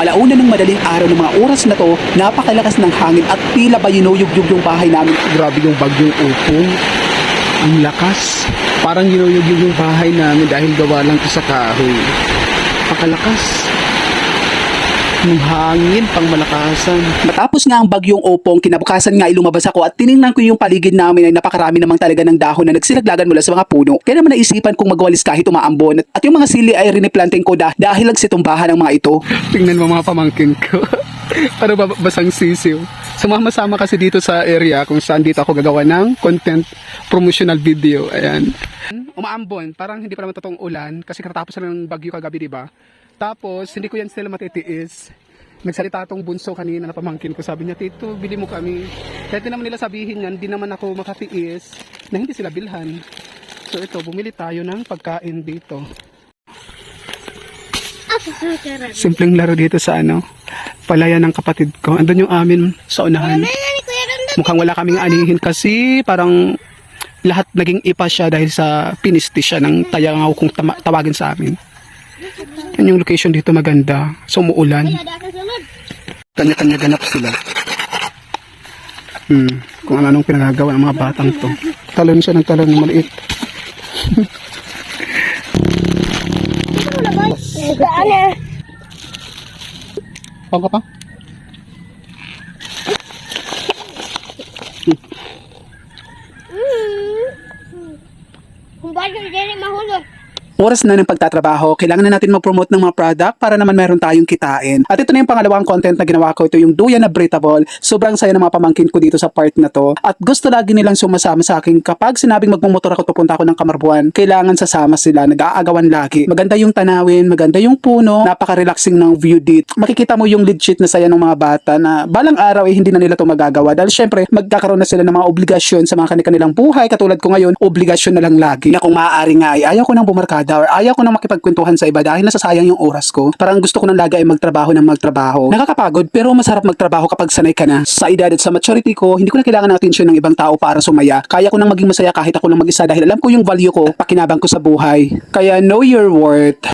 Alauna ng madaling araw ng mga oras na to, napakalakas ng hangin at tila ba yinuyugyug yung bahay namin. Grabe yung bagyong upong. Ang lakas. Parang yinuyugyug yung bahay namin dahil gawa lang ito sa kahoy. Pakalakas. Yung hangin pang malakasan. Matapos nga ang bagyong opong, kinabukasan nga lumabas ako at tiningnan ko yung paligid namin ay napakarami namang talaga ng dahon na nagsilaglagan mula sa mga puno. Kaya naman naisipan kong magwalis kahit umaambon at yung mga sili ay riniplanting ko dahil nagsitumbahan ng mga ito. Tingnan mo mga pamangkin ko. Para basang sisiw. Sumama-sama kasi dito sa area kung saan dito ako gagawa ng content promotional video. Ayan. Umaambon, parang hindi pa naman totoong ulan kasi katapos na ng bagyo kagabi, diba? Tapos, hindi ko yan sila matitiis. Nagsalita tong bunso kanina na pamangkin ko. Sabi niya, Tito, bili mo kami. Kahit naman nila sabihin yan, di naman ako makatiis na hindi sila bilhan. So ito, bumili tayo ng pagkain dito. Simpleng laro dito sa palayan ng kapatid ko. Andun yung amin sa unahan. Mukhang wala kaming anihin kasi parang lahat naging ipa siya dahil sa pinisti siya ng tayangaw kung tawagin sa amin. Yan yung location dito maganda. So umuulan. Kanya-kanya ganap sila. Kung anong pinagagawa ng mga batang to. Talon siya ng talon ng maliit. Pang ka pa? Kung bakit hindi mahulog. Oras na ng pagtatrabaho, kailangan na natin mag-promote ng mga product para naman meron tayong kitain. At ito na yung pangalawang content na ginawa ko. Ito yung duyan na breathable. Sobrang saya ng mga pamangkin ko dito sa part na to. At gusto lagi nilang sumasama sa akin kapag sinabing magmumotor ako pupunta ako ng Kamarbuan. Kailangan sasama sila, nag-aagawan lagi. Maganda yung tanawin, maganda yung puno, napaka-relaxing ng view dito. Makikita mo yung legit na saya ng mga bata na balang araw hindi na nila to magagawa. Dahil syempre, magkakaroon na sila ng mga obligasyon sa mga kanilang buhay. Katulad ko ngayon, obligasyon na lang lagi. Na kung maaari nga ayaw ko nang bumarkada or ayaw ko nang makipagkwentuhan sa iba dahil nasasayang yung oras ko. Parang gusto ko nang lagi ay magtrabaho ng magtrabaho. Nakakapagod pero masarap magtrabaho kapag sanay ka na. Sa edad at sa maturity ko, hindi ko na kailangan ng atensyon ng ibang tao para sumaya. Kaya ko nang maging masaya kahit ako lang mag-isa dahil alam ko yung value ko at pakinabang ko sa buhay. Kaya know your worth.